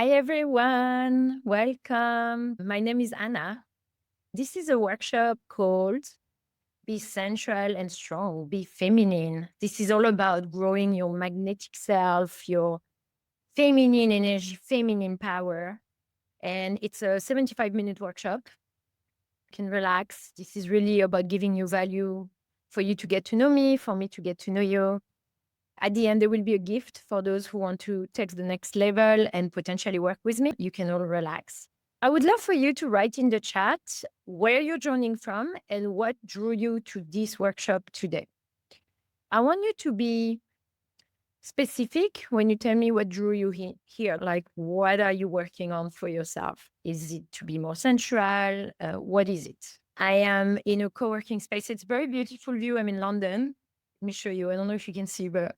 Hi, everyone. Welcome. My name is Anna. This is a workshop called Be Sensual and Strong, Be Feminine. This is all about growing your magnetic self, your feminine energy, feminine power. And it's a 75-minute workshop. You can relax. This is really about giving you value for you to get to know me, for me to get to know you. At the end, there will be a gift for those who want to take the next level and potentially work with me. You can all relax. I would love for you to write in the chat where you're joining from and what drew you to this workshop today. I want you to be specific when you tell me what drew you here. Like, what are you working on for yourself? Is it to be more sensual? What is it? I am in a co-working space. It's a very beautiful view. I'm in London. Let me show you. I don't know if you can see, but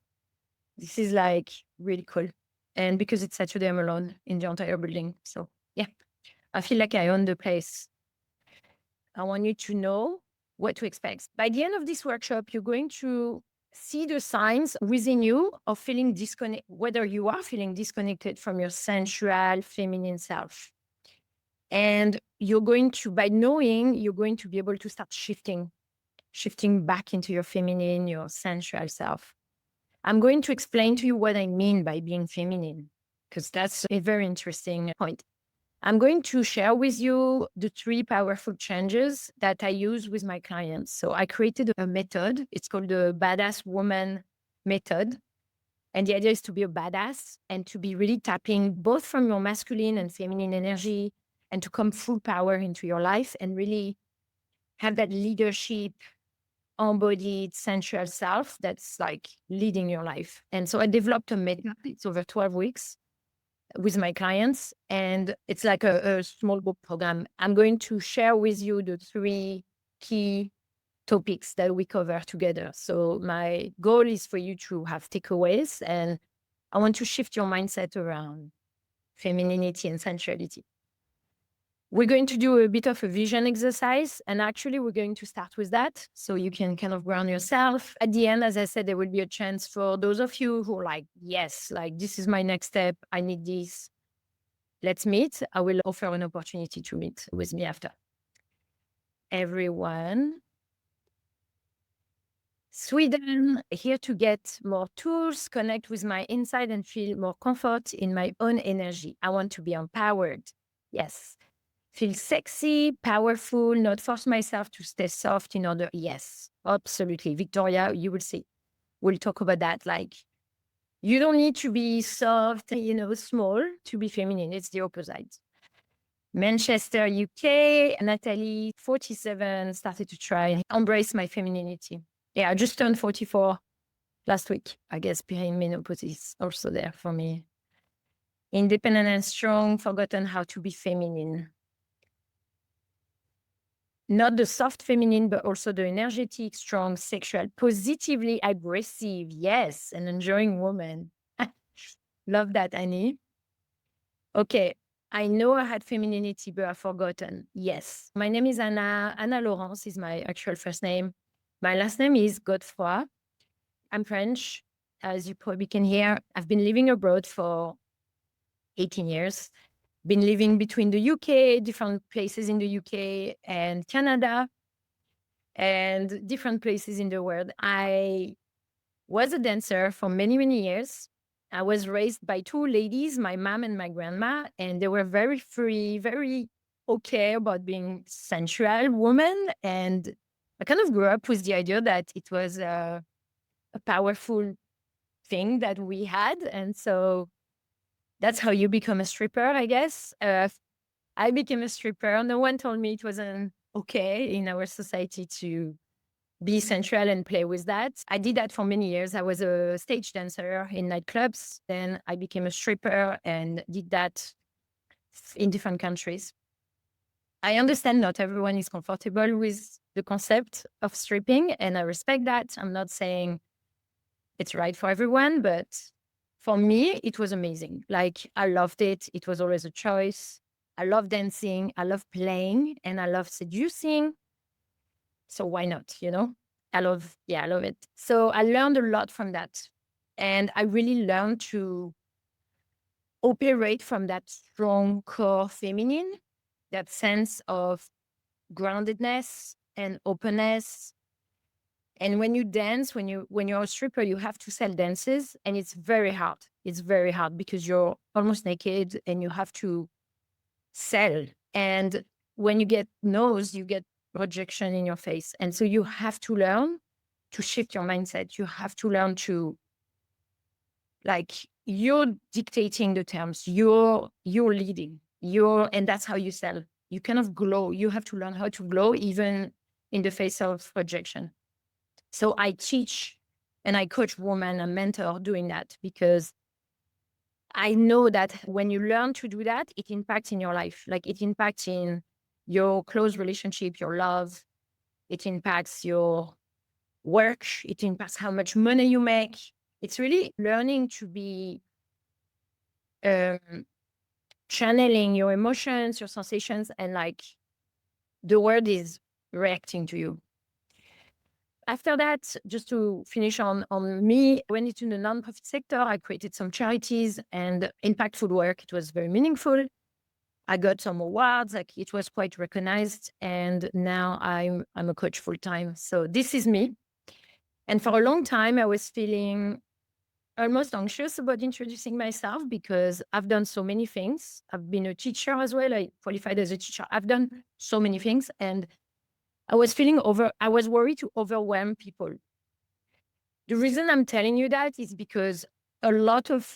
this is like really cool. And because it's Saturday, I'm alone in the entire building. So yeah, I feel like I own the place. I want you to know what to expect. By the end of this workshop, you're going to see the signs within you of feeling disconnected, whether you are feeling disconnected from your sensual, feminine self. And you're going to, by knowing, you're going to be able to start shifting back into your feminine, your sensual self. I'm going to explain to you what I mean by being feminine, because that's a very interesting point. I'm going to share with you the 3 powerful changes that I use with my clients. So I created a method. It's called the Badass Woman Method. And the idea is to be a badass and to be really tapping both from your masculine and feminine energy and to come full power into your life and really have that leadership, embodied sensual self that's like leading your life. And so I developed a method. It's over 12 weeks with my clients, and it's like a small group program. I'm going to share with you the 3 key topics that we cover together. So my goal is for you to have takeaways, and I want to shift your mindset around femininity and sensuality. We're going to do a bit of a vision exercise, and actually we're going to start with that so you can kind of ground yourself. At the end, as I said, there will be a chance for those of you who are like, yes, like this is my next step. I need this. Let's meet. I will offer an opportunity to meet with me after. Everyone, Sweden, here to get more tools, connect with my inside and feel more comfort in my own energy. I want to be empowered. Yes. Feel sexy, powerful, not force myself to stay soft in order. Yes, absolutely. Victoria, you will see. We'll talk about that. Like, you don't need to be soft, small to be feminine. It's the opposite. Manchester, UK, Natalie, 47, started to try embrace my femininity. Yeah, I just turned 44 last week. I guess behind menopause is also there for me. Independent and strong, forgotten how to be feminine. Not the soft feminine, but also the energetic, strong, sexual, positively aggressive, yes, and enjoying woman. Love that, Annie. Okay, I know I had femininity, but I've forgotten. Yes, my name is Anna. Anna Laurence is my actual first name. My last name is Godefroy. I'm French, as you probably can hear. I've been living abroad for 18 years. Been living between the UK, different places in the UK and Canada, and different places in the world. I was a dancer for many, many years. I was raised by 2 ladies, my mom and my grandma, and they were very free, very okay about being sensual woman. And I kind of grew up with the idea that it was a powerful thing that we had. And so that's how you become a stripper, I guess. I became a stripper. No one told me it wasn't okay in our society to be sensual and play with that. I did that for many years. I was a stage dancer in nightclubs. Then I became a stripper and did that in different countries. I understand not everyone is comfortable with the concept of stripping, and I respect that. I'm not saying it's right for everyone, but for me, it was amazing. Like, I loved it. It was always a choice. I love dancing. I love playing, and I love seducing. So why not, I love it. So I learned a lot from that. And I really learned to operate from that strong core feminine, that sense of groundedness and openness. And when you dance, when you're a stripper, you have to sell dances, and it's very hard. It's very hard because you're almost naked and you have to sell. And when you get no's, you get rejection in your face. And so you have to learn to shift your mindset. You have to learn to, like, you're dictating the terms, you're leading, and that's how you sell. You cannot glow. You have to learn how to glow even in the face of rejection. So I teach and I coach women and mentor doing that, because I know that when you learn to do that, it impacts in your life. Like, it impacts in your close relationship, your love. It impacts your work. It impacts how much money you make. It's really learning to be um, channeling your emotions, your sensations, and like the world is reacting to you. After that, just to finish on me, I went into the nonprofit sector. I created some charities and impactful work. It was very meaningful. I got some awards, like it was quite recognized. And now I'm a coach full time. So this is me. And for a long time, I was feeling almost anxious about introducing myself because I've done so many things. I've been a teacher as well. I qualified as a teacher. I've done so many things, and I was worried to overwhelm people. The reason I'm telling you that is because a lot of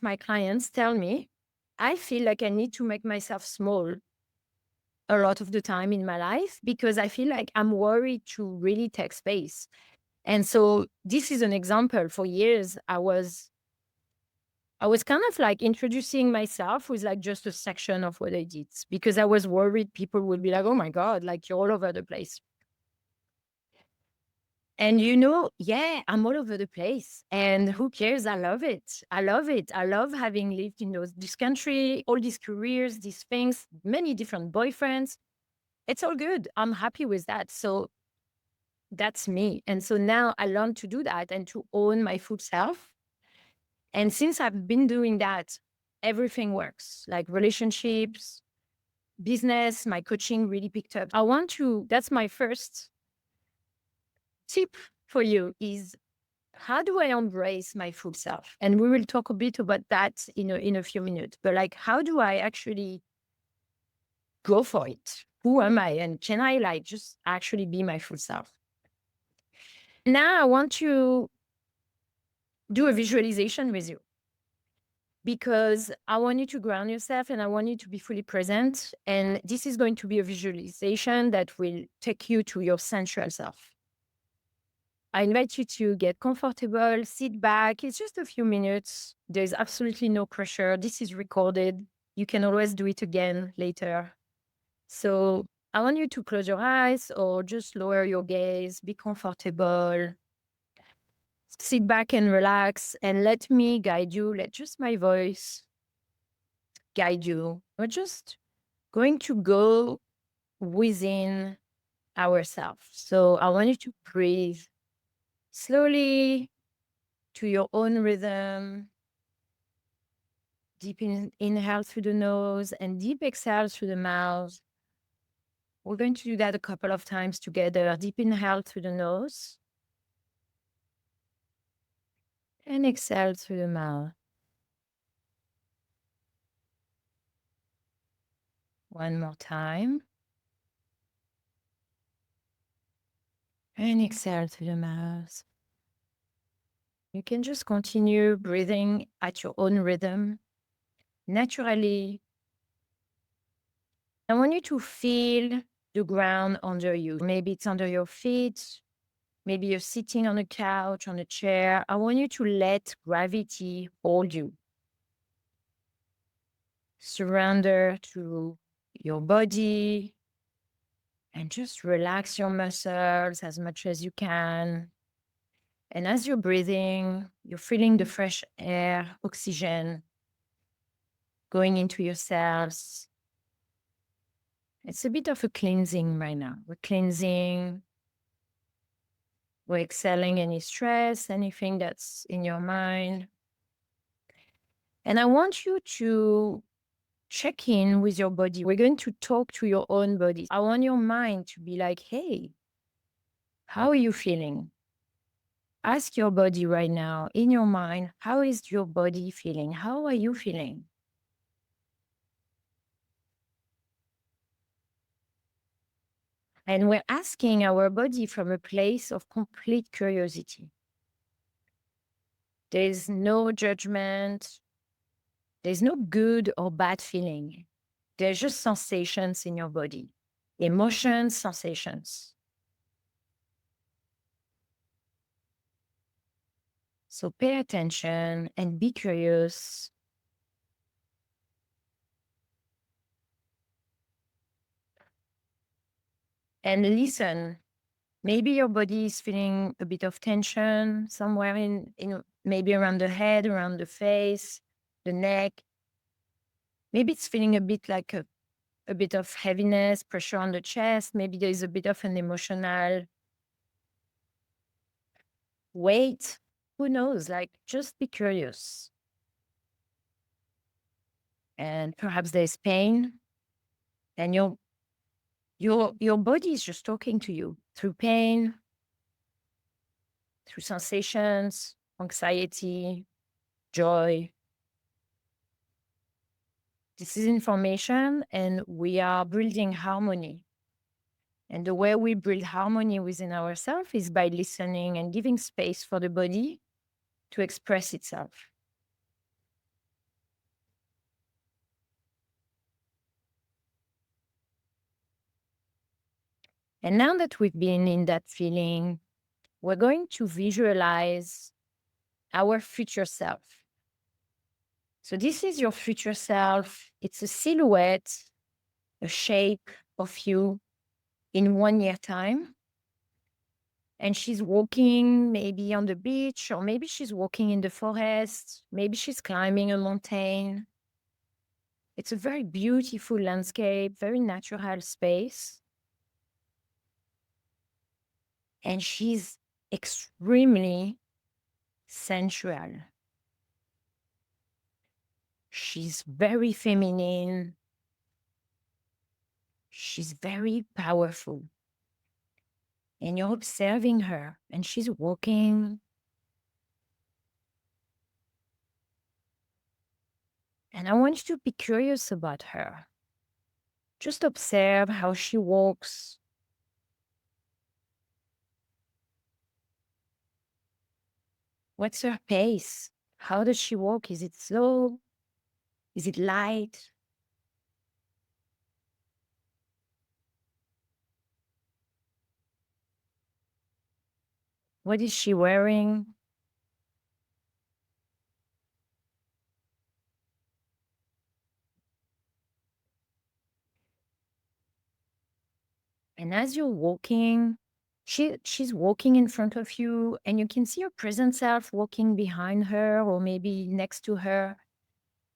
my clients tell me, I feel like I need to make myself small a lot of the time in my life because I feel like I'm worried to really take space. And so this is an example. For years, I was kind of like introducing myself with like just a section of what I did because I was worried people would be like, oh my God, like you're all over the place. And yeah, I'm all over the place. And who cares? I love it. I love it. I love having lived in this country, all these careers, these things, many different boyfriends. It's all good. I'm happy with that. So that's me. And so now I learned to do that and to own my full self. And since I've been doing that, everything works, like relationships, business, my coaching really picked up. That's my first tip for you is, how do I embrace my full self? And we will talk a bit about that in a few minutes. But like, how do I actually go for it? Who am I? And can I like just actually be my full self? Now I want to do a visualization with you because I want you to ground yourself and I want you to be fully present. And this is going to be a visualization that will take you to your sensual self. I invite you to get comfortable, sit back. It's just a few minutes. There's absolutely no pressure. This is recorded. You can always do it again later. So I want you to close your eyes or just lower your gaze, be comfortable, sit back and relax, and let me guide you. Let just my voice guide you. We're just going to go within ourselves. So I want you to breathe slowly to your own rhythm. Deep inhale through the nose and deep exhale through the mouth. We're going to do that a couple of times together. Deep inhale through the nose and exhale through the mouth. One more time. And exhale through the mouth. You can just continue breathing at your own rhythm, naturally. I want you to feel the ground under you. Maybe it's under your feet. Maybe you're sitting on a couch, on a chair. I want you to let gravity hold you. Surrender to your body and just relax your muscles as much as you can. And as you're breathing, you're feeling the fresh air, oxygen going into your cells. It's a bit of a cleansing right now. We're cleansing, we're exhaling any stress, anything that's in your mind. And I want you to check in with your body. We're going to talk to your own body. I want your mind to be like, hey, how are you feeling? Ask your body right now in your mind, how is your body feeling? How are you feeling? And we're asking our body from a place of complete curiosity. There's no judgment. There's no good or bad feeling. There's just sensations in your body, emotions, sensations. So pay attention and be curious. And listen. Maybe your body is feeling a bit of tension somewhere in maybe around the head, around the face, the neck. Maybe it's feeling a bit like a bit of heaviness, pressure on the chest. Maybe there is a bit of an emotional weight. Who knows? Like, just be curious. And perhaps there's pain, and your body is just talking to you through pain, through sensations, anxiety, joy. This is information, and we are building harmony. And the way we build harmony within ourselves is by listening and giving space for the body to express itself. And now that we've been in that feeling, we're going to visualize our future self. So this is your future self. It's a silhouette, a shape of you in 1 year time. And she's walking maybe on the beach, or maybe she's walking in the forest. Maybe she's climbing a mountain. It's a very beautiful landscape, very natural space. And she's extremely sensual. She's very feminine. She's very powerful. And you're observing her, and she's walking. And I want you to be curious about her. Just observe how she walks. What's her pace? How does she walk? Is it slow? Is it light? What is she wearing? And as you're walking, she's walking in front of you, and you can see your present self walking behind her or maybe next to her.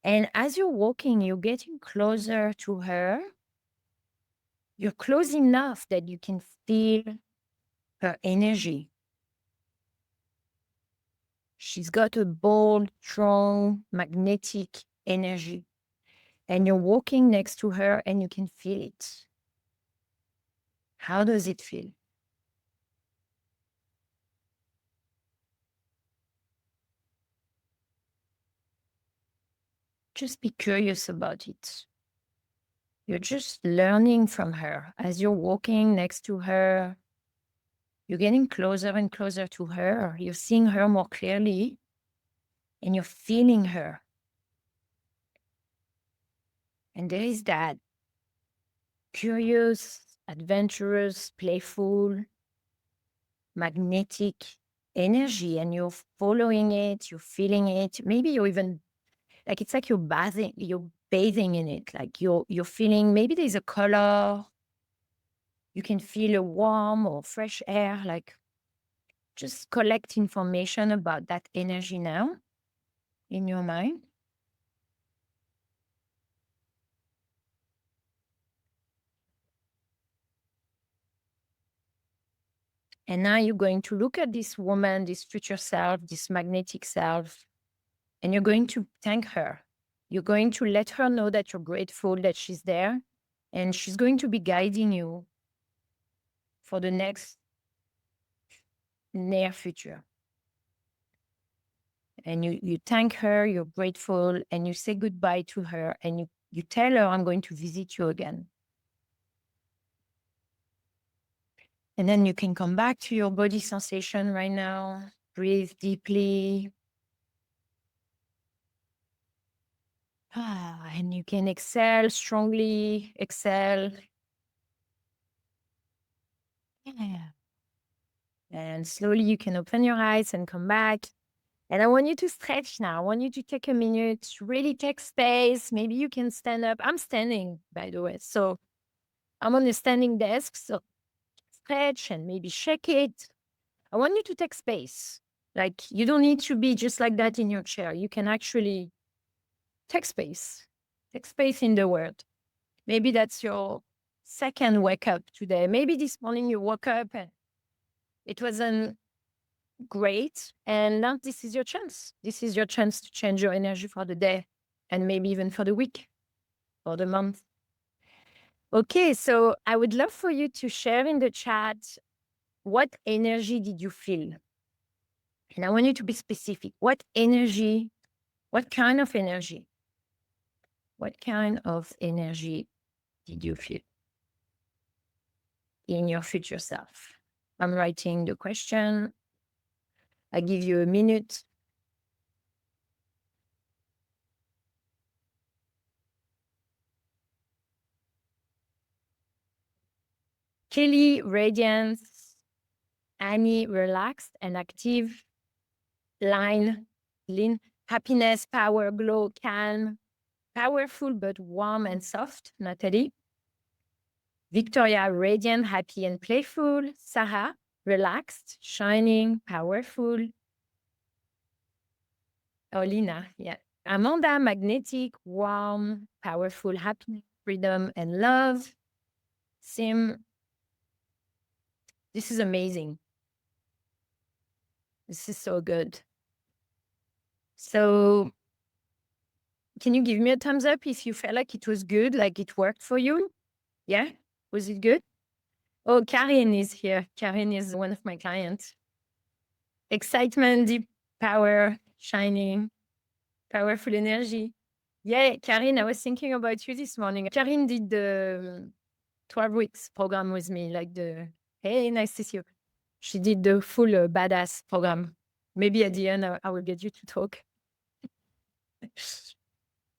And as you're walking, you're getting closer to her. You're close enough that you can feel her energy. She's got a bold, strong, magnetic energy. And you're walking next to her and you can feel it. How does it feel? Just be curious about it. You're just learning from her. As you're walking next to her, you're getting closer and closer to her. You're seeing her more clearly, and you're feeling her. And there is that curious, adventurous, playful, magnetic energy, and you're following it, you're feeling it. Maybe you're even like, it's like you're bathing in it. Like you're feeling, maybe there's a color. You can feel a warm or fresh air. Like, just collect information about that energy now in your mind. And now you're going to look at this woman, this future self, this magnetic self, and you're going to thank her. You're going to let her know that you're grateful that she's there, and she's going to be guiding you for the next near future. And you thank her, you're grateful, and you say goodbye to her, and you tell her, I'm going to visit you again. And then you can come back to your body sensation right now. Breathe deeply. And you can exhale strongly. Exhale. Yeah. And slowly you can open your eyes and come back. And I want you to stretch now. I want you to take a minute, really take space. Maybe you can stand up. I'm standing, by the way. So I'm on a standing desk. So stretch and maybe shake it. I want you to take space. Like, you don't need to be just like that in your chair. You can actually take space. Take space in the world. Maybe that's your second wake up today. Maybe this morning you woke up and it wasn't great. And now this is your chance. This is your chance to change your energy for the day and maybe even for the week or the month. Okay, so I would love for you to share in the chat, what energy did you feel? And I want you to be specific. What energy, what kind of energy? What kind of energy did you feel in your future self? I'm writing the question. I give you a minute. Kelly, radiance. Annie, relaxed and active. Line, lean, happiness, power, glow, calm. Powerful but warm and soft. Natalie. Victoria, radiant, happy and playful. Sarah, relaxed, shining, powerful. Olina, yeah. Amanda, magnetic, warm, powerful, happy, freedom, and love. Sim, this is amazing. This is so good. So, can you give me a thumbs up if you felt like it was good, like it worked for you? Yeah? Was it good? Oh, Karin is here. Karin is one of my clients. Excitement, deep power, shining, powerful energy. Yeah, Karin, I was thinking about you this morning. Karin did the 12 weeks program with me, like hey, nice to see you. She did the full badass program. Maybe at the end, I will get you to talk.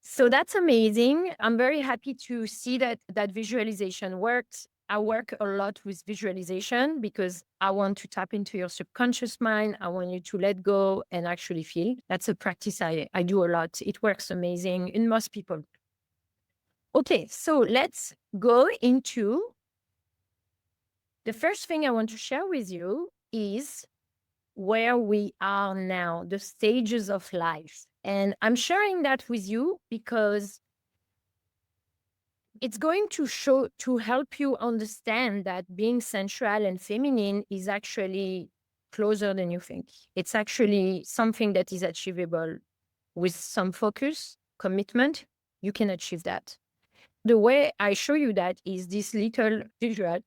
So that's amazing. I'm very happy to see that visualization worked. I work a lot with visualization because I want to tap into your subconscious mind. I want you to let go and actually feel. That's a practice I do a lot. It works amazing in most people. Okay, so let's go into the first thing I want to share with you is where we are now, the stages of life. And I'm sharing that with you because it's going to help you understand that being sensual and feminine is actually closer than you think. It's actually something that is achievable with some focus, commitment. You can achieve that. The way I show you that is this little visual.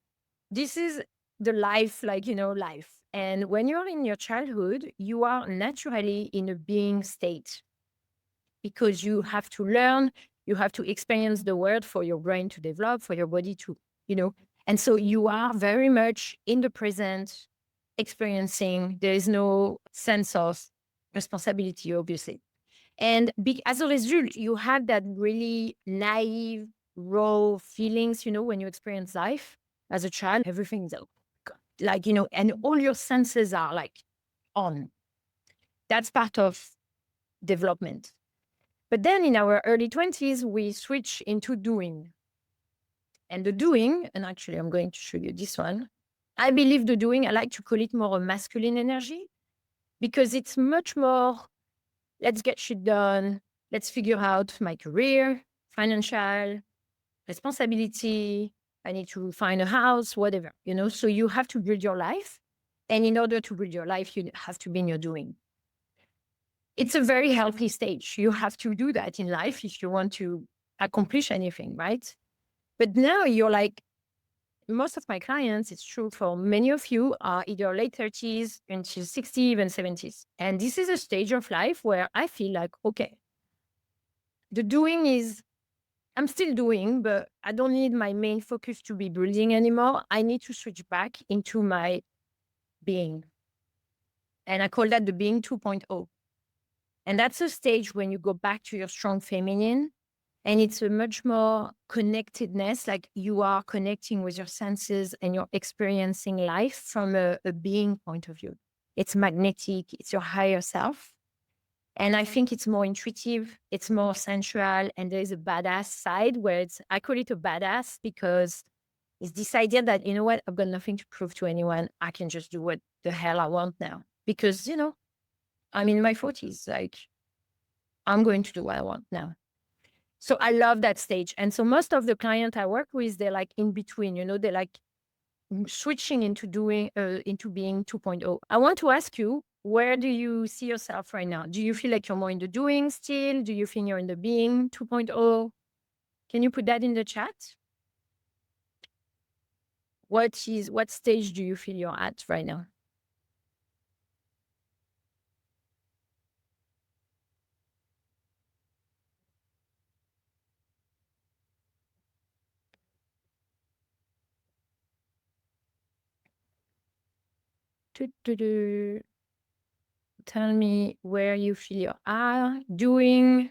This is the life, life. And when you're in your childhood, you are naturally in a being state because you have to learn, you have to experience the world for your brain to develop, for your body to, and so you are very much in the present, experiencing. There is no sense of responsibility, obviously. And as a result, you have that really naive, raw feelings, when you experience life as a child, everything's like, and all your senses are like on. That's part of development. But then in our early 20s, we switch into doing. And the doing, and actually I'm going to show you this one. I believe the doing, I like to call it more a masculine energy because it's much more, let's get shit done. Let's figure out my career, financial, responsibility. I need to find a house, whatever, So you have to build your life. And in order to build your life, you have to be in your doing. It's a very healthy stage. You have to do that in life if you want to accomplish anything, right? But now you're like, most of my clients, it's true for many of you, are either late 30s until 60, even 70s. And this is a stage of life where I feel like, okay, the doing is, I'm still doing, but I don't need my main focus to be building anymore. I need to switch back into my being. And I call that the being 2.0. And that's a stage when you go back to your strong feminine. And it's a much more connectedness, like you are connecting with your senses and you're experiencing life from a being point of view. It's magnetic, it's your higher self. And I think it's more intuitive, it's more sensual, and there's a badass side where I call it a badass because it's this idea that, you know what, I've got nothing to prove to anyone. I can just do what the hell I want now. Because, I'm in my 40s, like I'm going to do what I want now. So I love that stage. And so most of the clients I work with, they're like in between, they're like switching into being 2.0. I want to ask you, where do you see yourself right now? Do you feel like you're more in the doing still? Do you think you're in the being 2.0? Can you put that in the chat? What stage do you feel you're at right now? Tell me where you feel you are doing.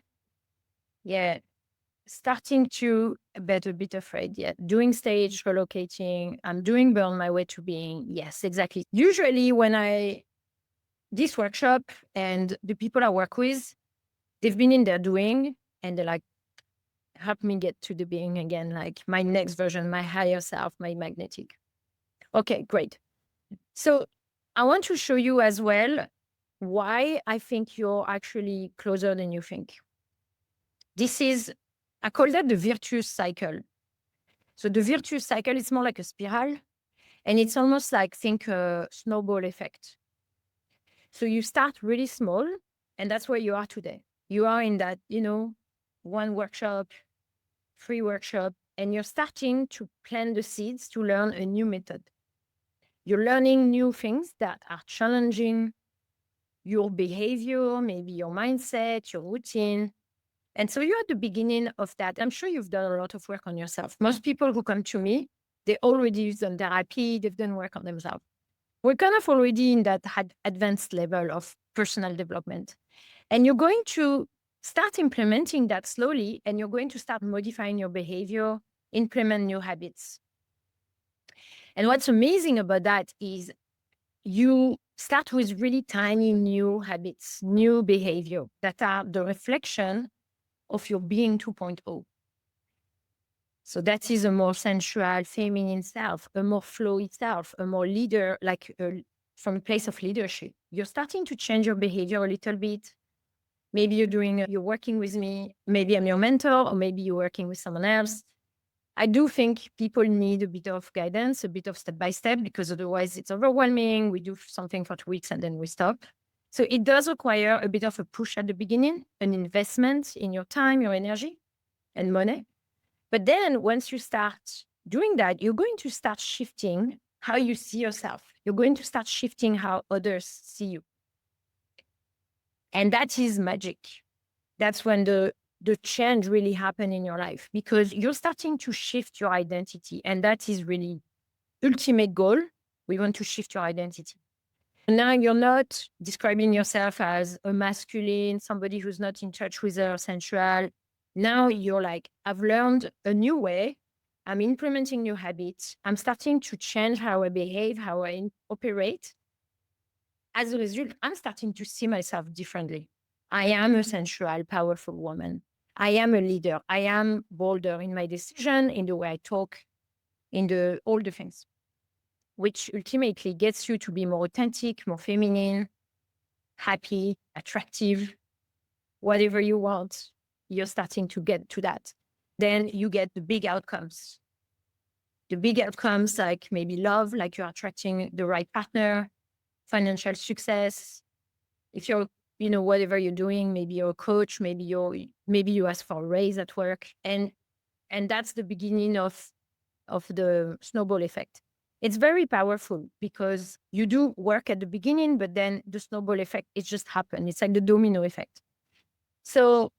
Yeah, starting to get a bit afraid. Yeah, doing stage, relocating. I'm doing burn my way to being. Yes, exactly. Usually when this workshop and the people I work with, they've been in their doing and they're like, help me get to the being again, like my next version, my higher self, my magnetic. Okay, great. So I want to show you as well why I think you're actually closer than you think. I call that the virtuous cycle. So the virtuous cycle is more like a spiral, and it's almost like, think a snowball effect. So you start really small, and that's where you are today. You are in that, one workshop, free workshop, and you're starting to plant the seeds to learn a new method. You're learning new things that are challenging your behavior, maybe your mindset, your routine. And so you're at the beginning of that. I'm sure you've done a lot of work on yourself. Most people who come to me, they already done therapy, they've done work on themselves. We're kind of already in that advanced level of personal development. And you're going to start implementing that slowly, and you're going to start modifying your behavior, implement new habits. And what's amazing about that is you start with really tiny new habits, new behavior that are the reflection of your being 2.0. So that is a more sensual, feminine self, a more flowy self, a more leader, from a place of leadership. You're starting to change your behavior a little bit. Maybe you're working with me, maybe I'm your mentor, or maybe you're working with someone else. I do think people need a bit of guidance, a bit of step by step, because otherwise it's overwhelming. We do something for 2 weeks and then we stop. So it does require a bit of a push at the beginning, an investment in your time, your energy, and money. But then once you start doing that, you're going to start shifting how you see yourself. You're going to start shifting how others see you. And that is magic. That's when the change really happen in your life, because you're starting to shift your identity. And that is really ultimate goal. We want to shift your identity. Now you're not describing yourself as a masculine, somebody who's not in touch with her sensual. Now you're like, I've learned a new way. I'm implementing new habits. I'm starting to change how I behave, how I operate. As a result, I'm starting to see myself differently. I am a sensual, powerful woman. I am a leader. I am bolder in my decision, in the way I talk, in all the things, which ultimately gets you to be more authentic, more feminine, happy, attractive, whatever you want. You're starting to get to that. Then you get the big outcomes. The big outcomes, like maybe love, like you're attracting the right partner, financial success. If you're whatever you're doing, maybe you're a coach, maybe you ask for a raise at work. And that's the beginning of the snowball effect. It's very powerful because you do work at the beginning, but then the snowball effect, it just happens. It's like the domino effect. So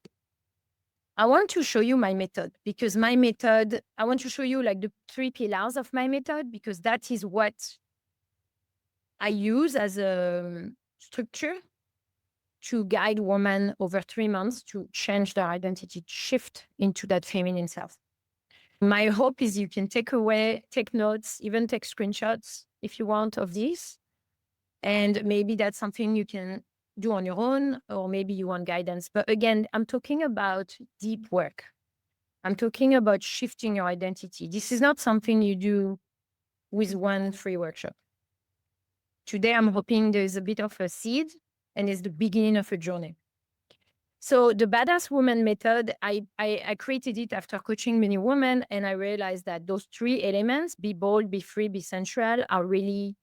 I want to show you my method, because I want to show you like the 3 pillars of my method, because that is what I use as a structure to guide women over 3 months to change their identity, shift into that feminine self. My hope is you can take notes, even take screenshots if you want of this. And maybe that's something you can do on your own, or maybe you want guidance. But again, I'm talking about deep work. I'm talking about shifting your identity. This is not something you do with one free workshop. Today, I'm hoping there's a bit of a seed and it's the beginning of a journey. So the Badass Woman method, I created it after coaching many women, and I realized that those 3 elements, be bold, be free, be sensual, are really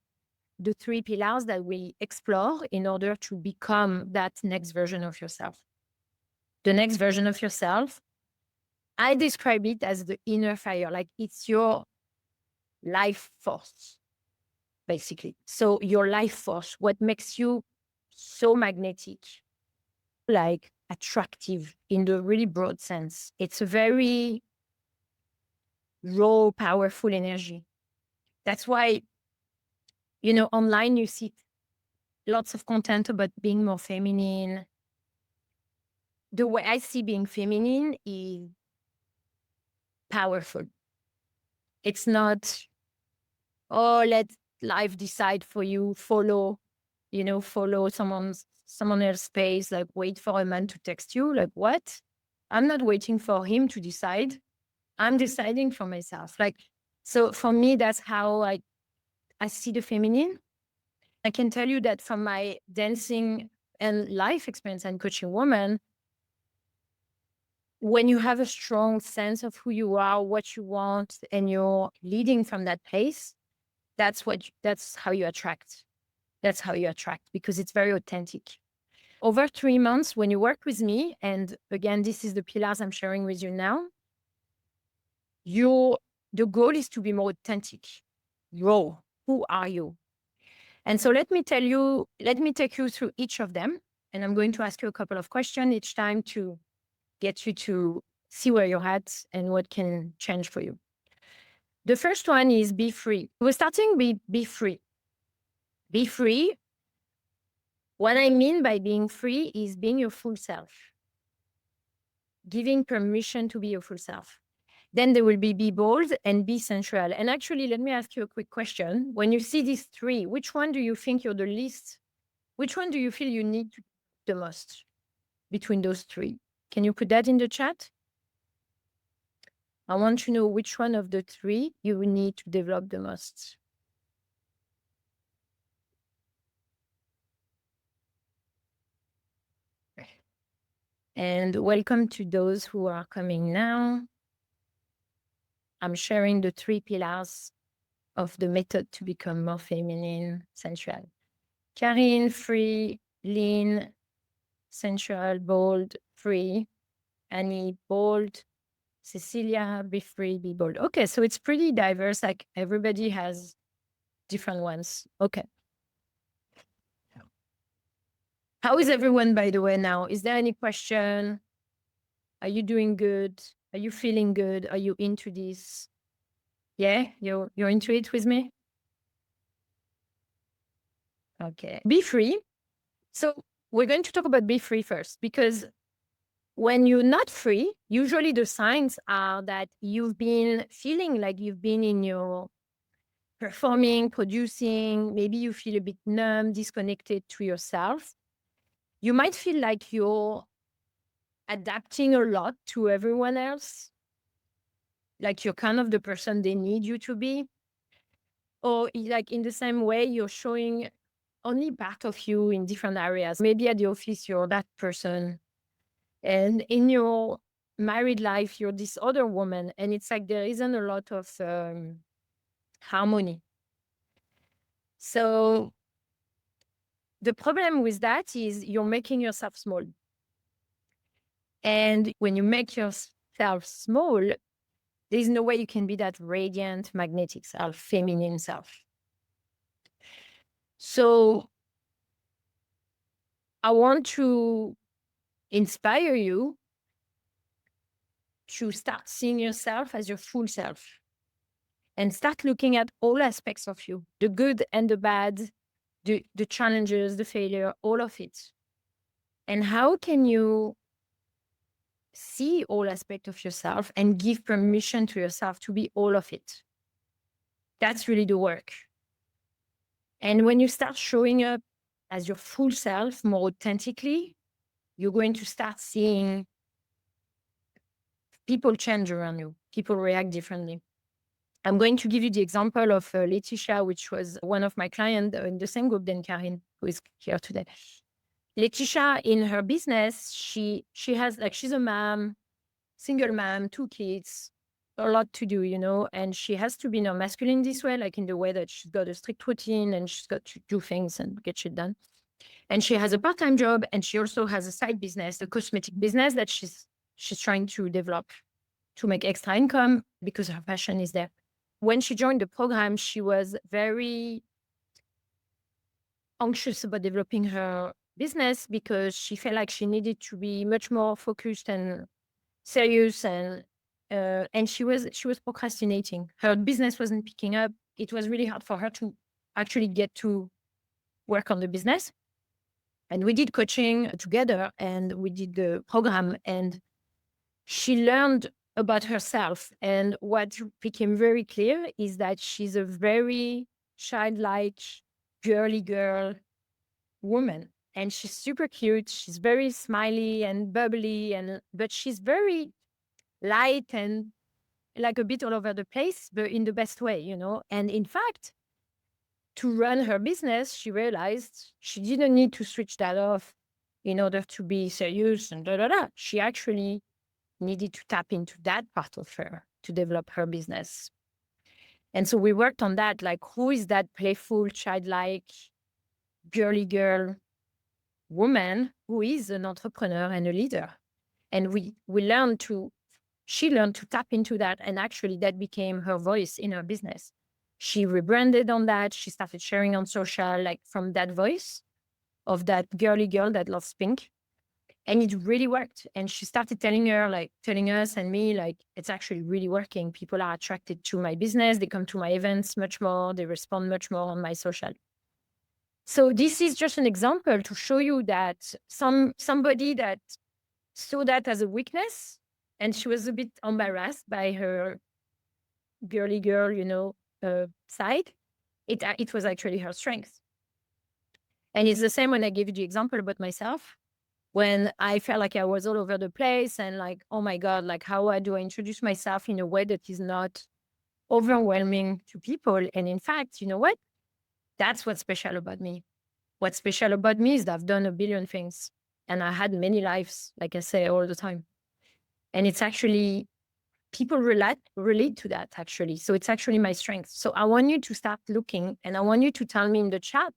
the 3 pillars that we explore in order to become that next version of yourself. The next version of yourself, I describe it as the inner fire, like it's your life force, basically. So your life force, what makes you so magnetic, like attractive in the really broad sense. It's a very raw, powerful energy. That's why, online you see lots of content about being more feminine. The way I see being feminine is powerful. It's not, oh, let life decide for you, follow someone else's space, like wait for a man to text you. Like, what? I'm not waiting for him to decide. I'm deciding for myself. Like, so for me, that's how I see the feminine. I can tell you that from my dancing and life experience and coaching women, when you have a strong sense of who you are, what you want, and you're leading from that place, that's how you attract. That's how you attract, because it's very authentic. Over 3 months, when you work with me, and again, this is the pillars I'm sharing with you now, the goal is to be more authentic, raw. Who are you? And so let me take you through each of them. And I'm going to ask you a couple of questions each time to get you to see where you're at and what can change for you. The first one is be free. We're starting with be free. Be free. What I mean by being free is being your full self, giving permission to be your full self. Then there will be bold and be sensual. And actually, let me ask you a quick question. When you see these 3, which one do you think you're the least? Which one do you feel you need the most between those 3? Can you put that in the chat? I want to know which one of the 3 you will need to develop the most. And welcome to those who are coming now. I'm sharing the 3 pillars of the method to become more feminine, sensual. Karine, free, lean, sensual, bold, free. Annie, bold. Cecilia, be free, be bold. Okay, so it's pretty diverse. Like everybody has different ones. Okay. How is everyone, by the way, now? Is there any question? Are you doing good? Are you feeling good? Are you into this? Yeah, you're into it with me? Okay. Be free. So we're going to talk about be free first, because when you're not free, usually the signs are that you've been feeling like you've been in your performing, producing, maybe you feel a bit numb, disconnected to yourself. You might feel like you're adapting a lot to everyone else, like you're kind of the person they need you to be. Or like in the same way, you're showing only part of you in different areas. Maybe at the office, you're that person. And in your married life, you're this other woman. And it's like there isn't a lot of harmony. So The problem with that is you're making yourself small. And when you make yourself small, there's no way you can be that radiant, magnetic self, feminine self. So I want to inspire you to start seeing yourself as your full self and start looking at all aspects of you, the good and the bad, the challenges, the failure, all of it. And how can you see all aspects of yourself and give permission to yourself to be all of it? That's really the work. And when you start showing up as your full self more authentically, you're going to start seeing people change around you. People react differently. I'm going to give you the example of Letitia, which was one of my clients in the same group than Karin, who is here today. Letitia, in her business, she has she's a mom, single mom, 2 kids, a lot to do, and she has to be masculine this way, like in the way that she's got a strict routine and she's got to do things and get shit done. And she has a part-time job, and she also has a side business, a cosmetic business that she's trying to develop to make extra income because her passion is there. When she joined the program, she was very anxious about developing her business because she felt like she needed to be much more focused and serious, and she was procrastinating. Her business wasn't picking up. It was really hard for her to actually get to work on the business. And we did coaching together, and we did the program, and she learned about herself. And what became very clear is that she's a very childlike, girly girl woman. And she's super cute. She's very smiley and bubbly, but she's very light and like a bit all over the place, but in the best way, And in fact, to run her business, she realized she didn't need to switch that off in order to be serious and da da da. She actually needed to tap into that part of her to develop her business. And so we worked on that, like, who is that playful, childlike, girly girl woman who is an entrepreneur and a leader? And she learned to tap into that. And actually that became her voice in her business. She rebranded on that. She started sharing on social, like from that voice of that girly girl that loves pink. And it really worked. And she started telling us and me, like, it's actually really working. People are attracted to my business. They come to my events much more. They respond much more on my social. So this is just an example to show you that somebody that saw that as a weakness, and she was a bit embarrassed by her girly girl, side. It was actually her strength. And it's the same when I gave you the example about myself. When I felt like I was all over the place and like, oh my God, like how do I introduce myself in a way that is not overwhelming to people? And in fact, you know what? That's what's special about me. What's special about me is that I've done a billion things and I had many lives, like I say all the time. And it's actually, people relate to that actually. So it's actually my strength. So I want you to start looking, and I want you to tell me in the chat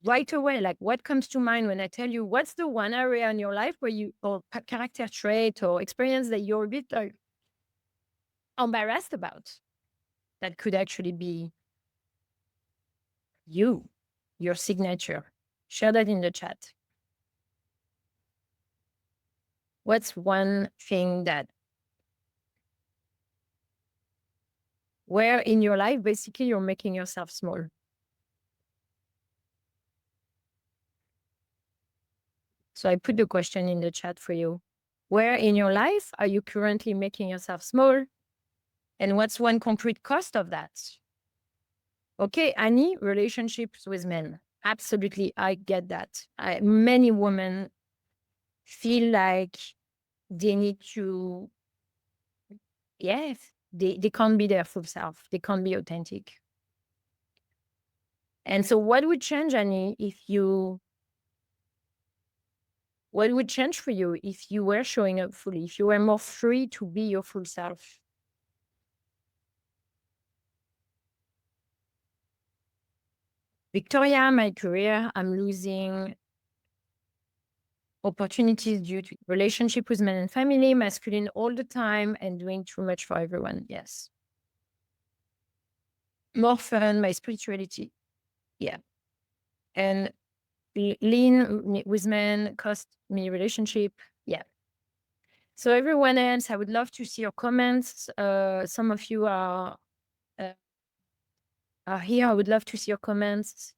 right away, like what comes to mind when I tell you what's the one area in your life where or character trait or experience that you're a bit like embarrassed about, that could actually be your signature. Share that in the chat. What's one thing where in your life, basically, you're making yourself small? So I put the question in the chat for you. Where in your life are you currently making yourself small? And what's one concrete cost of that? Okay, Annie, relationships with men. Absolutely, I get that. Many women feel like they need to, yes, they can't be their full self. They can't be authentic. And so what would change, Annie, what would change for you if you were showing up fully, if you were more free to be your full self? Victoria, my career, I'm losing opportunities due to relationship with men and family, masculine all the time, and doing too much for everyone. Yes. More fun, my spirituality. Yeah. And lean with men, cost me relationship. Yeah. So everyone else, I would love to see your comments. Some of you uh, are here. I would love to see your comments.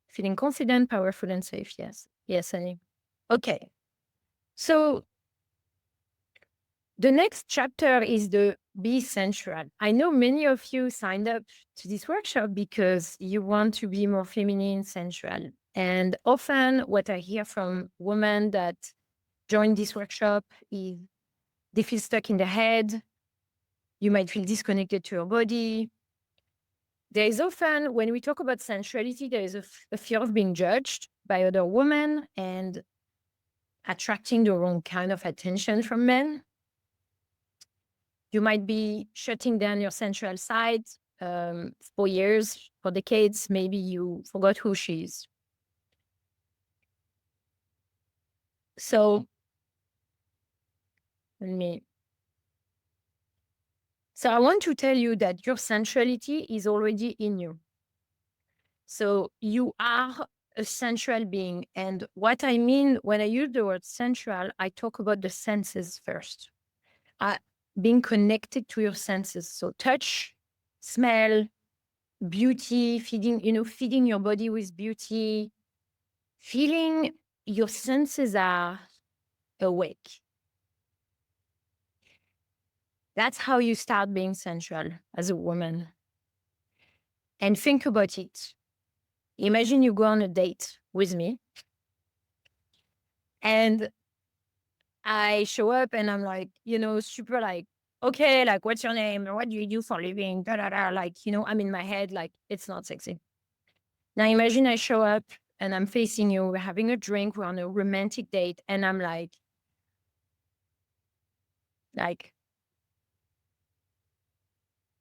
Feeling confident, powerful, and safe. Yes. Yes, Annie. Okay. So the next chapter is the Be Sensual. I know many of you signed up to this workshop because you want to be more feminine, sensual. And often what I hear from women that join this workshop is they feel stuck in the head. You might feel disconnected to your body. There is often, when we talk about sensuality, there is a fear of being judged by other women and attracting the wrong kind of attention from men. You might be shutting down your sensual side for years, for decades. Maybe you forgot who she is. So, let me. So, I want to tell you that your sensuality is already in you. So, you are a sensual being. And what I mean when I use the word sensual, I talk about the senses first. Being connected to your senses. So, touch, smell, beauty, feeding your body with beauty, feeling your senses are awake. That's how you start being sensual as a woman. And think about it. Imagine you go on a date with me and I show up and I'm like, super like, okay, like, what's your name? What do you do for a living? Da, da, da. Like, I'm in my head, like, it's not sexy. Now imagine I show up and I'm facing you, we're having a drink, we're on a romantic date, and I'm like,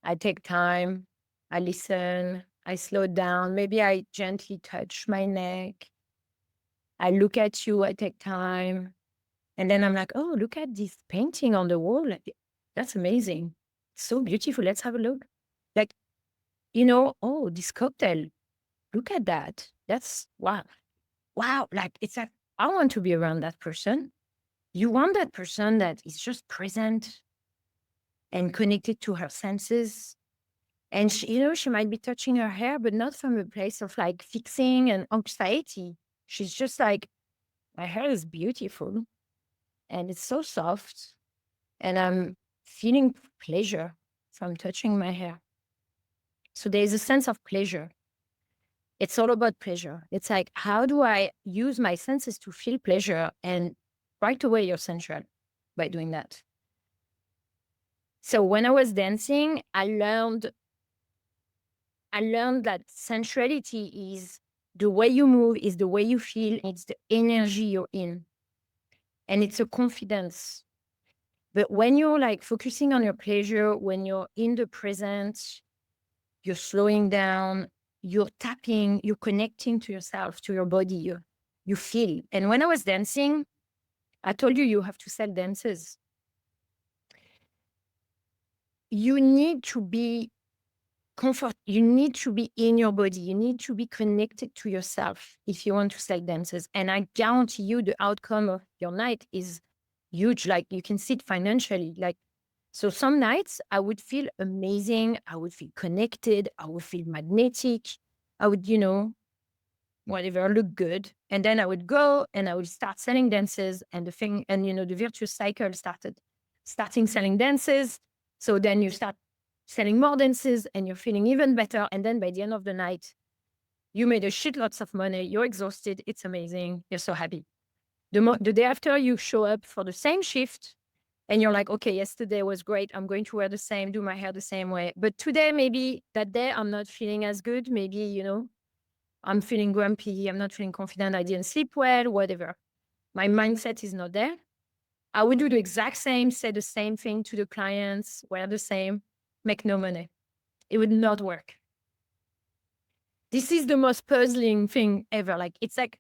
I take time, I listen, I slow down. Maybe I gently touch my neck. I look at you, I take time. And then I'm like, oh, look at this painting on the wall. That's amazing. So beautiful. Let's have a look. Like, oh, this cocktail. Look at that. That's wow. Wow. Like, it's like, I want to be around that person. You want that person that is just present and connected to her senses. And she might be touching her hair, but not from a place of like fixing and anxiety. She's just like, my hair is beautiful and it's so soft. And I'm feeling pleasure from touching my hair. So there's a sense of pleasure. It's all about pleasure. It's like, how do I use my senses to feel pleasure? And right away, you're sensual by doing that. So when I was dancing, I learned that sensuality is the way you move, is the way you feel, it's the energy you're in. And it's a confidence. But when you're like focusing on your pleasure, when you're in the present, you're slowing down, you're tapping, you're connecting to yourself, to your body, you feel. And when I was dancing, I told you have to sell dances. You need to be you need to be in your body. You need to be connected to yourself if you want to sell dances. And I guarantee you the outcome of your night is huge. Like you can see it financially. Like, so some nights I would feel amazing. I would feel connected. I would feel magnetic. I would, whatever, look good. And then I would go and I would start selling dances and the virtuous cycle starting selling dances. So then you start selling more dances and you're feeling even better. And then by the end of the night, you made a shitloads of money. You're exhausted. It's amazing. You're so happy. The day after you show up for the same shift and you're like, okay, yesterday was great. I'm going to wear the same, do my hair the same way. But today, maybe that day I'm not feeling as good. Maybe, I'm feeling grumpy. I'm not feeling confident. I didn't sleep well, whatever. My mindset is not there. I would do the exact same, say the same thing to the clients, wear the same, make no money. It would not work. This is the most puzzling thing ever. Like, it's like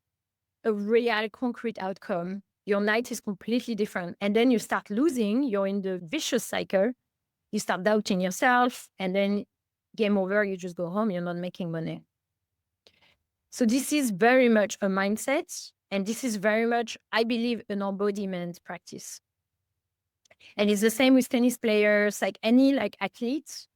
a real concrete outcome. Your night is completely different. And then you start losing, you're in the vicious cycle. You start doubting yourself, and then game over, you just go home, you're not making money. So this is very much a mindset. And this is very much, I believe, an embodiment practice. And it's the same with tennis players, like any like athletes,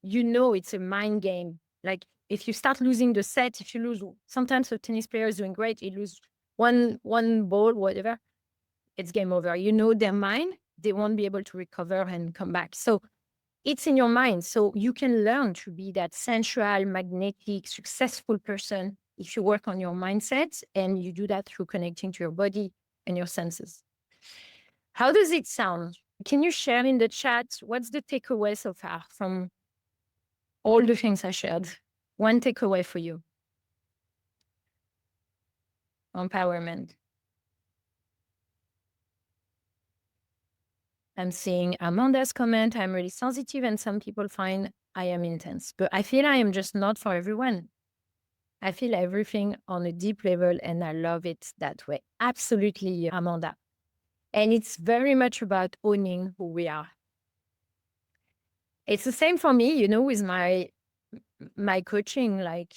it's a mind game. Like if you start losing the set, if you lose, sometimes a tennis player is doing great, he lose one ball, whatever, it's game over. Their mind, they won't be able to recover and come back. So it's in your mind. So you can learn to be that sensual, magnetic, successful person if you work on your mindset, and you do that through connecting to your body and your senses. How does it sound? Can you share in the chat what's the takeaway so far from all the things I shared? One takeaway for you. Empowerment. I'm seeing Amanda's comment. I'm really sensitive, and some people find I am intense. But I feel I am just not for everyone. I feel everything on a deep level, and I love it that way. Absolutely, Amanda. And it's very much about owning who we are. It's the same for me, with my coaching. Like,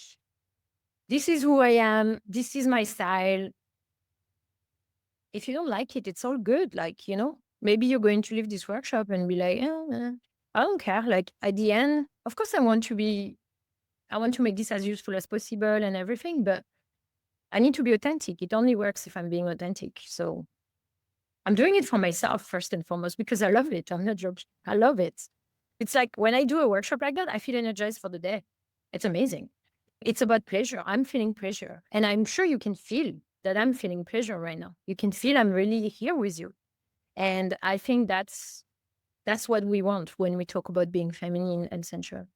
this is who I am. This is my style. If you don't like it, it's all good. Like, maybe you're going to leave this workshop and be like, I don't care. Like, at the end, of course, I want to make this as useful as possible and everything, but I need to be authentic. It only works if I'm being authentic. So I'm doing it for myself first and foremost, because I love it. I'm not joking. I love it. It's like when I do a workshop like that, I feel energized for the day. It's amazing. It's about pleasure. I'm feeling pleasure. And I'm sure you can feel that I'm feeling pleasure right now. You can feel I'm really here with you. And I think that's what we want when we talk about being feminine and sensual.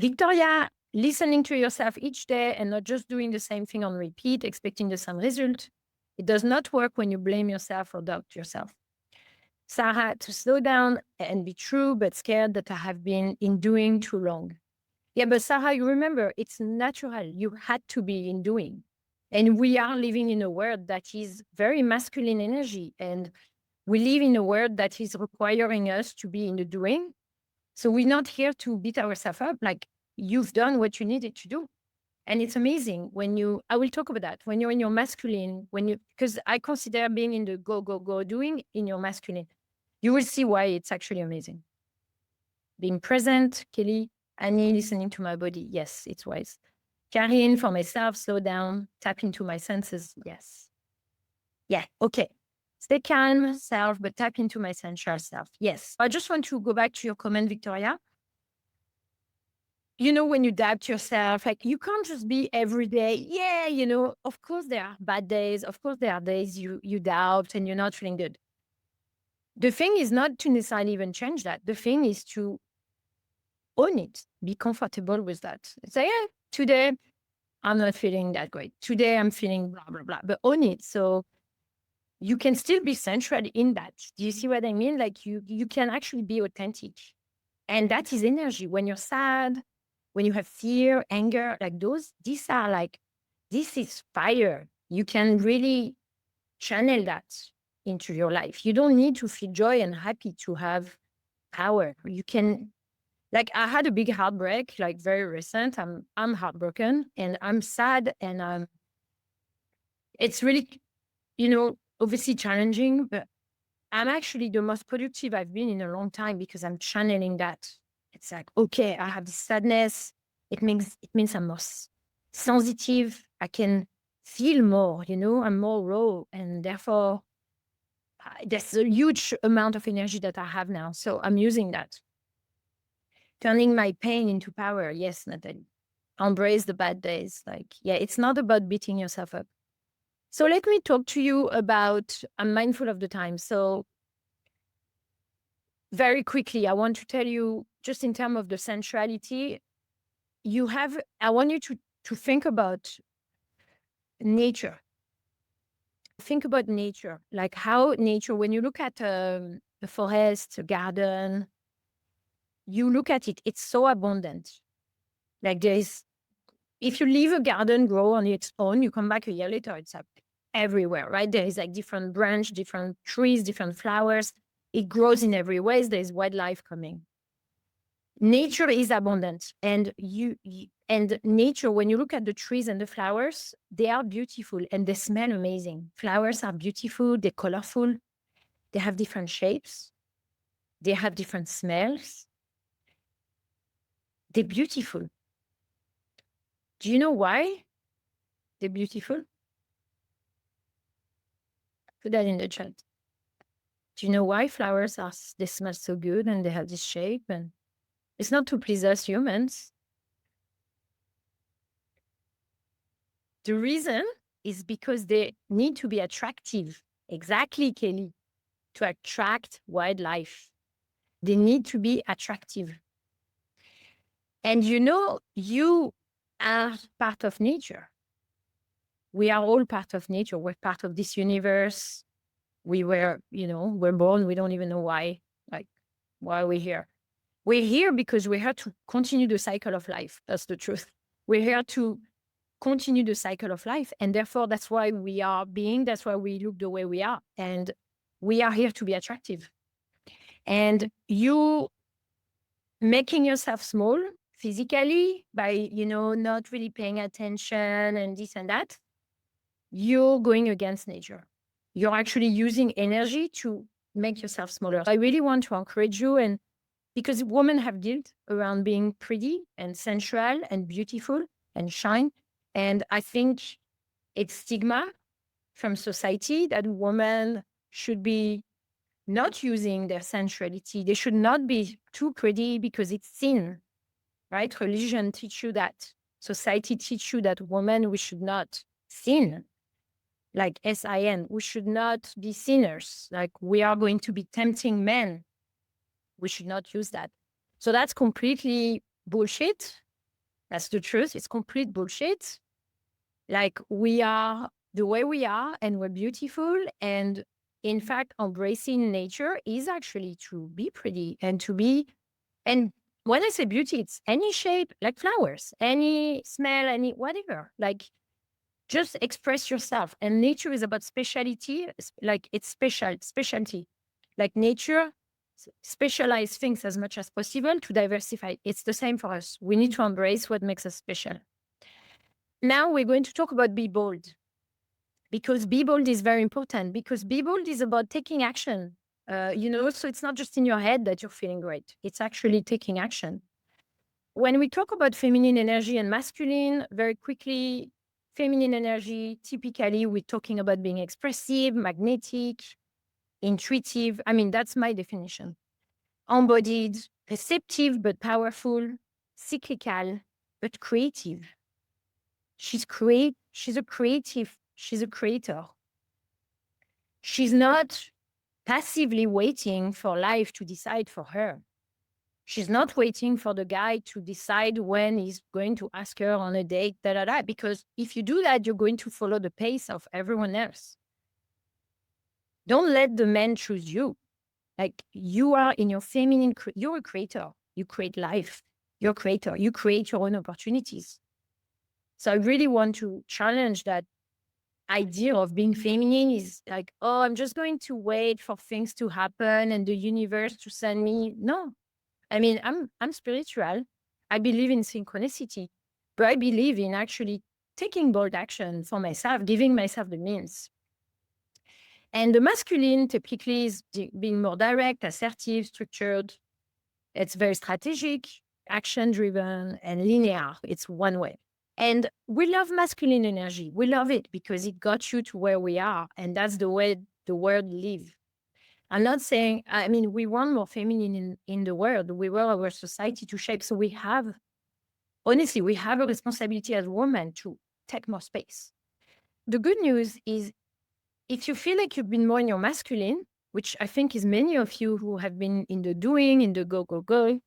Victoria, listening to yourself each day and not just doing the same thing on repeat, expecting the same result. It does not work when you blame yourself or doubt yourself. Sarah, to slow down and be true, but scared that I have been in doing too long. Yeah, but Sarah, you remember, it's natural. You had to be in doing. And we are living in a world that is very masculine energy. And we live in a world that is requiring us to be in the doing. So we're not here to beat ourselves up. Like, you've done what you needed to do. And it's amazing I will talk about that, when you're in your masculine, because I consider being in the go, go, go doing in your masculine. You will see why it's actually amazing. Being present, Kelly, Annie, listening to my body. Yes, it's wise. Karine, for myself, slow down, tap into my senses. Yes. Yeah, okay. Stay calm, self, but tap into my sensual self. Yes. I just want to go back to your comment, Victoria. When you doubt yourself, like, you can't just be every day. Yeah, of course there are bad days. Of course there are days you doubt and you're not feeling good. The thing is not to necessarily even change that. The thing is to own it, be comfortable with that. Say, yeah, today I'm not feeling that great. Today I'm feeling blah, blah, blah, but own it. So you can still be central in that. Do you see what I mean? Like, you can actually be authentic. And that is energy. When you're sad, when you have fear, anger, like this is fire. You can really channel that into your life. You don't need to feel joy and happy to have power. You can, like, I had a big heartbreak, like very recent. I'm heartbroken and I'm sad, and it's really, obviously challenging, but I'm actually the most productive I've been in a long time because I'm channeling that. It's like, okay, I have this sadness. It means I'm more sensitive. I can feel more, I'm more raw. And therefore, there's a huge amount of energy that I have now. So I'm using that. Turning my pain into power. Yes, Natalie. Embrace the bad days. Like, yeah, it's not about beating yourself up. So let me talk to you about, I'm mindful of the time. So very quickly, I want to tell you, just in terms of the sensuality, I want you to think about nature. Think about nature, like how nature, when you look at a forest, a garden, you look at it, it's so abundant. Like, If you leave a garden grow on its own, you come back a year later, it's up everywhere, right? There is like different branch, different trees, different flowers. It grows in every way. There's wildlife coming. Nature is abundant, and and nature, when you look at the trees and the flowers, they are beautiful and they smell amazing. Flowers are beautiful, they're colorful, they have different shapes, they have different smells. They're beautiful. Do you know why they're beautiful? Put that in the chat. Do you know why flowers they smell so good and they have this shape? And it's not to please us humans. The reason is because they need to be attractive. Exactly, Kelly. To attract wildlife. They need to be attractive. And you are part of nature. We are all part of nature. We're part of this universe. We're born. We don't even know why. Like, why are we here? We're here because we're here to continue the cycle of life. That's the truth. We're here to continue the cycle of life. And therefore, that's why we are being, that's why we look the way we are. And we are here to be attractive. And you making yourself small physically by, not really paying attention and this and that, you're going against nature. You're actually using energy to make yourself smaller. I really want to encourage you, and because women have guilt around being pretty and sensual and beautiful and shine. And I think it's stigma from society that women should be not using their sensuality. They should not be too pretty because it's sin, right? Religion teach you that. Society teach you that women, we should not sin, like sin. We should not be sinners. Like we are going to be tempting men. We should not use that. So that's completely bullshit. That's the truth. It's complete bullshit. Like we are the way we are and we're beautiful. And in fact, embracing nature is actually to be pretty and to be, and when I say beauty, it's any shape, like flowers, any smell, any whatever, like just express yourself. And nature is about speciality, like it's specialty. Like nature specialize things as much as possible to diversify. It's the same for us. We need to embrace what makes us special. Now we're going to talk about be bold, because be bold is very important, because be bold is about taking action. So it's not just in your head that you're feeling great. It's actually taking action. When we talk about feminine energy and masculine, very quickly, feminine energy, typically we're talking about being expressive, magnetic, intuitive. I mean, that's my definition. Embodied, receptive but powerful, cyclical but creative. She's a creative, she's a creator. She's not passively waiting for life to decide for her. She's not waiting for the guy to decide when he's going to ask her on a date, because if you do that, you're going to follow the pace of everyone else. Don't let the man choose you. Like you are in your feminine, you're a creator. You create life. You're a creator. You create your own opportunities. So I really want to challenge that idea of being feminine is like, oh, I'm just going to wait for things to happen and the universe to send me. No, I mean, I'm spiritual. I believe in synchronicity, but I believe in actually taking bold action for myself, giving myself the means. And the masculine typically is being more direct, assertive, structured. It's very strategic, action-driven, and linear. It's one way. And we love masculine energy. We love it because it got you to where we are. And that's the way the world lives. I'm not saying, I mean, we want more feminine in the world. We want our society to shape. So we have a responsibility as women to take more space. The good news is if you feel like you've been more in your masculine, which I think is many of you who have been in the doing, in the go, go, go,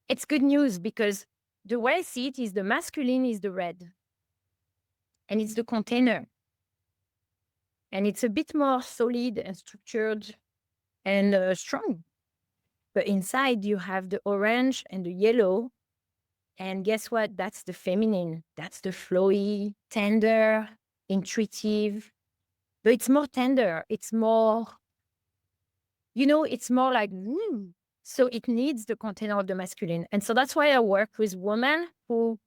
it's good news because the way I see it is the masculine is the red and it's the container. And it's a bit more solid and structured and strong. But inside you have the orange and the yellow And guess what? That's the feminine. That's the flowy, tender, intuitive. But it's more tender. It's more, it's more like, so it needs the container of the masculine. And so that's why I work with women who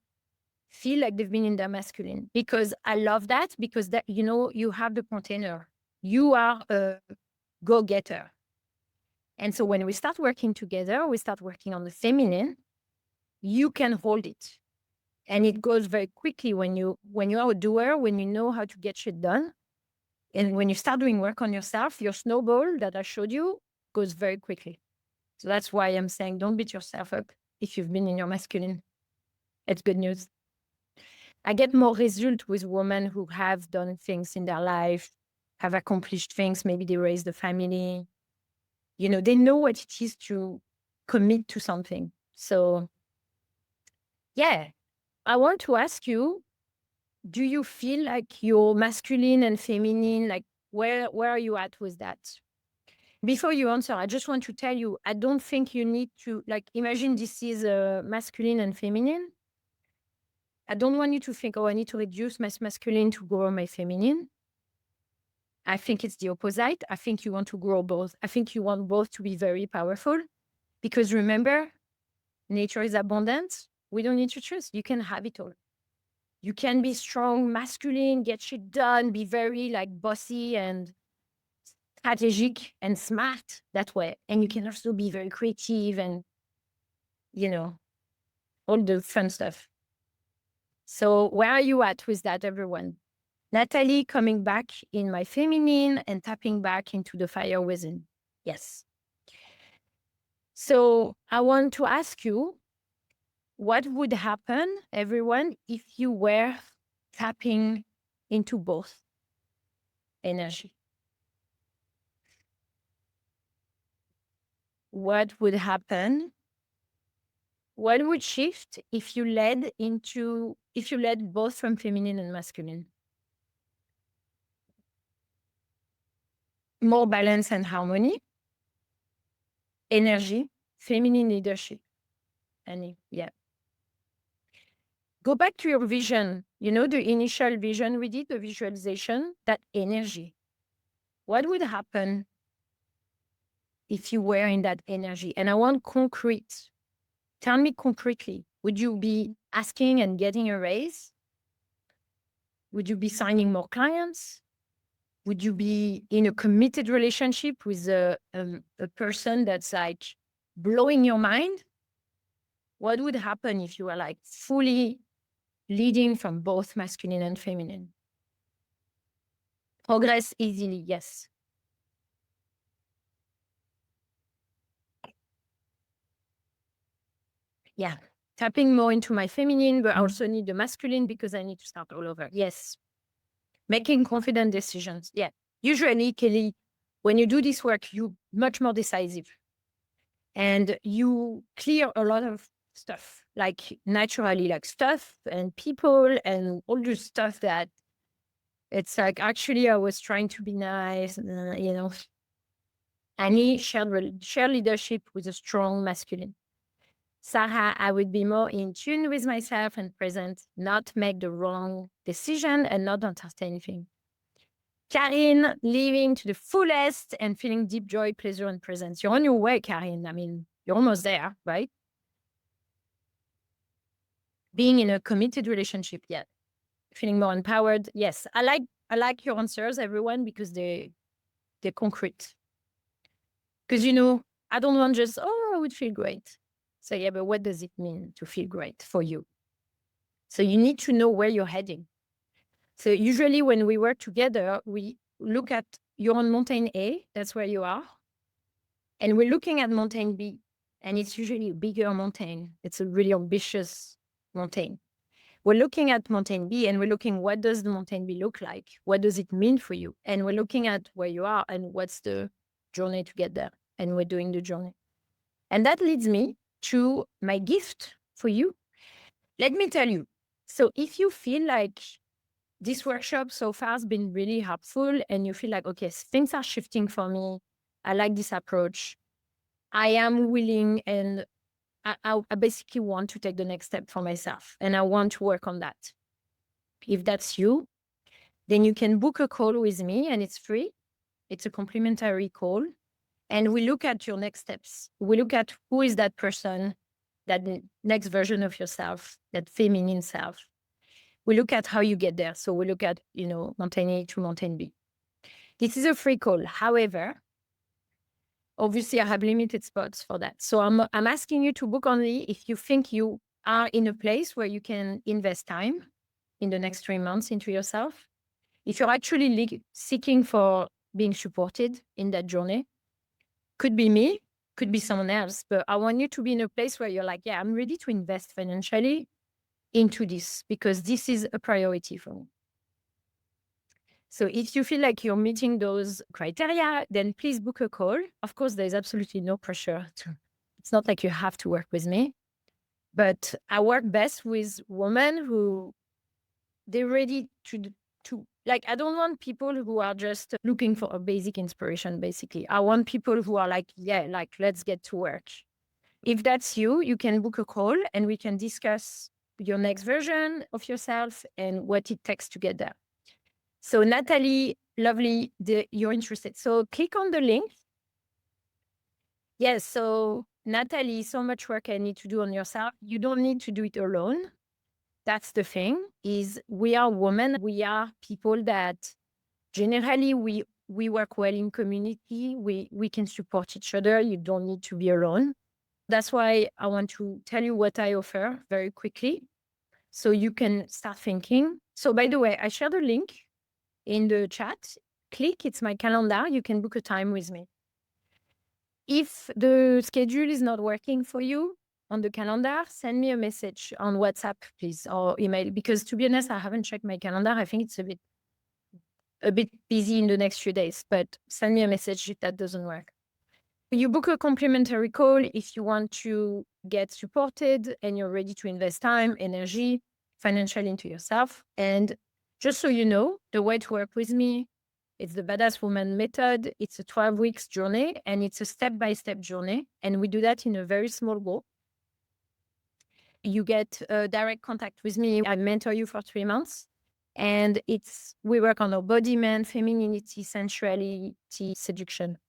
feel like they've been in their masculine, because I love that, because that, you have the container. You are a go-getter. And so when we start working together, we start working on the feminine, you can hold it. And it goes very quickly when you are a doer, when you know how to get shit done. And when you start doing work on yourself, your snowball that I showed you goes very quickly. So that's why I'm saying don't beat yourself up if you've been in your masculine. It's good news. I get more result with women who have done things in their life, have accomplished things. Maybe they raised a family. They know what it is to commit to something. So, yeah, I want to ask you, do you feel like you're masculine and feminine? Like, where are you at with that? Before you answer, I just want to tell you, I don't think you need to, imagine this is masculine and feminine. I don't want you to think, oh, I need to reduce my masculine to grow my feminine. I think it's the opposite. I think you want to grow both. I think you want both to be very powerful, because remember, nature is abundant. We don't need to choose. You can have it all. You can be strong, masculine, get shit done, be very bossy and strategic and smart that way. And you can also be very creative and, all the fun stuff. So where are you at with that, everyone? Natalie, coming back in my feminine and tapping back into the fire within. Yes. So I want to ask you, what would happen, everyone, if you were tapping into both energy? What would happen? What would shift if you led both from feminine and masculine? More balance and harmony, energy, feminine leadership. Yeah. Go back to your vision. The initial vision we did, the visualization, that energy. What would happen if you were in that energy? And I want concrete. Tell me concretely, would you be asking and getting a raise? Would you be signing more clients? Would you be in a committed relationship with a person that's blowing your mind? What would happen if you were fully leading from both masculine and feminine? Progress easily, yes. Yeah. Tapping more into my feminine, but I also need the masculine because I need to start all over. Yes. Making confident decisions. Yeah. Usually, Kelly, when you do this work, you're much more decisive. And you clear a lot of stuff, naturally, stuff and people and all the stuff that it's actually, I was trying to be nice, I need shared leadership with a strong masculine. Sarah, I would be more in tune with myself and present, not make the wrong decision and not entertain anything. Karine, living to the fullest and feeling deep joy, pleasure, and presence. You're on your way, Karine. I mean, you're almost there, right? Being in a committed relationship, yeah. Feeling more empowered, yes. I like your answers, everyone, because they're concrete. Because, I don't want just, I would feel great. So, yeah, but what does it mean to feel great for you? So you need to know where you're heading. So usually when we work together, we look at, you're on mountain A, that's where you are. And we're looking at mountain B, and it's usually a bigger mountain. It's a really ambitious mountain. We're looking at mountain B and we're looking, what does the mountain B look like? What does it mean for you? And we're looking at where you are and what's the journey to get there. And we're doing the journey. And that leads me to my gift for you. Let me tell you. So if you feel like this workshop so far has been really helpful and you feel like, okay, things are shifting for me, I like this approach, I am willing and I basically want to take the next step for myself and I want to work on that. If that's you, then you can book a call with me and it's free. It's a complimentary call. And we look at your next steps. We look at who is that person, that next version of yourself, that feminine self. We look at how you get there. So we look at, mountain A to mountain B. This is a free call. However, obviously I have limited spots for that. So I'm asking you to book only if you think you are in a place where you can invest time in the next 3 months into yourself. If you're actually seeking for being supported in that journey, could be me, could be someone else, but I want you to be in a place where you're like, yeah, I'm ready to invest financially into this because this is a priority for me. So if you feel like you're meeting those criteria, then please book a call. Of course, there's absolutely no pressure it's not like you have to work with me, but I work best with women who they're ready to like, I don't want people who are just looking for a basic inspiration, basically. I want people who are like, yeah, like, let's get to work. If that's you, you can book a call and we can discuss your next version of yourself and what it takes to get there. So Natalie, lovely, you're interested. So click on the link. Yes, so Natalie, so much work I need to do on yourself. You don't need to do it alone. That's the thing, is we are women. We are people that generally we work well in community. We can support each other. You don't need to be alone. That's why I want to tell you what I offer very quickly so you can start thinking. So by the way, I shared a link in the chat. Click, it's my calendar. You can book a time with me. If the schedule is not working for you on the calendar, send me a message on WhatsApp, please, or email. Because to be honest, I haven't checked my calendar. I think it's a bit busy in the next few days, but send me a message if that doesn't work. You book a complimentary call if you want to get supported and you're ready to invest time, energy, financially into yourself. And just so you know, the way to work with me, it's the Badass Woman method. It's a 12 weeks journey and it's a step-by-step journey. And we do that in a very small group. You get direct contact with me. I mentor you for 3 months. And we work on embodiment, femininity, sensuality, seduction.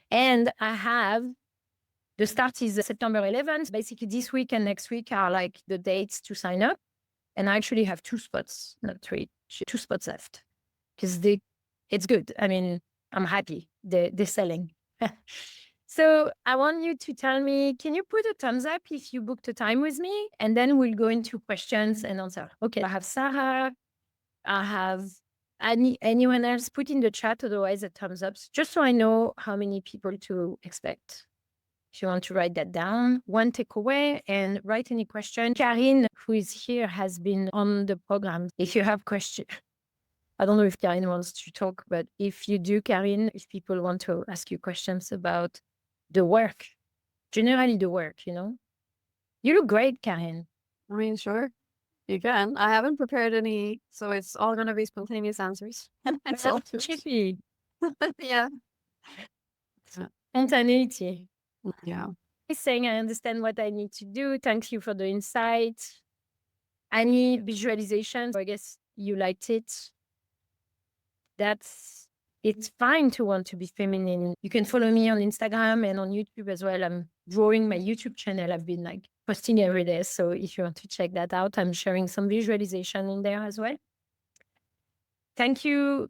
And the start is September 11th. Basically, this week and next week are like the dates to sign up. And I actually have 2 spots, not 3, 2 spots left. Because it's good. I mean, I'm happy. They're selling. So I want you to tell me, can you put a thumbs up if you booked a time with me? And then we'll go into questions and answer. Okay, I have Sarah. I have anyone else. Put in the chat, otherwise a thumbs up, just so I know how many people to expect. If you want to write that down, one takeaway and write any question. Karine, who is here, has been on the program. If you have questions, I don't know if Karine wants to talk, but if you do, Karine, if people want to ask you questions about the work, generally the work, you look great, Karine. I mean, sure, you can. I haven't prepared any, so it's all going to be spontaneous answers. So chippy. Yeah. Spontaneity. Yeah. He's saying, I understand what I need to do. Thank you for the insight. I need visualization. So I guess you liked it. It's fine to want to be feminine. You can follow me on Instagram and on YouTube as well. I'm growing my YouTube channel. I've been like posting every day. So if you want to check that out, I'm sharing some visualization in there as well. Thank you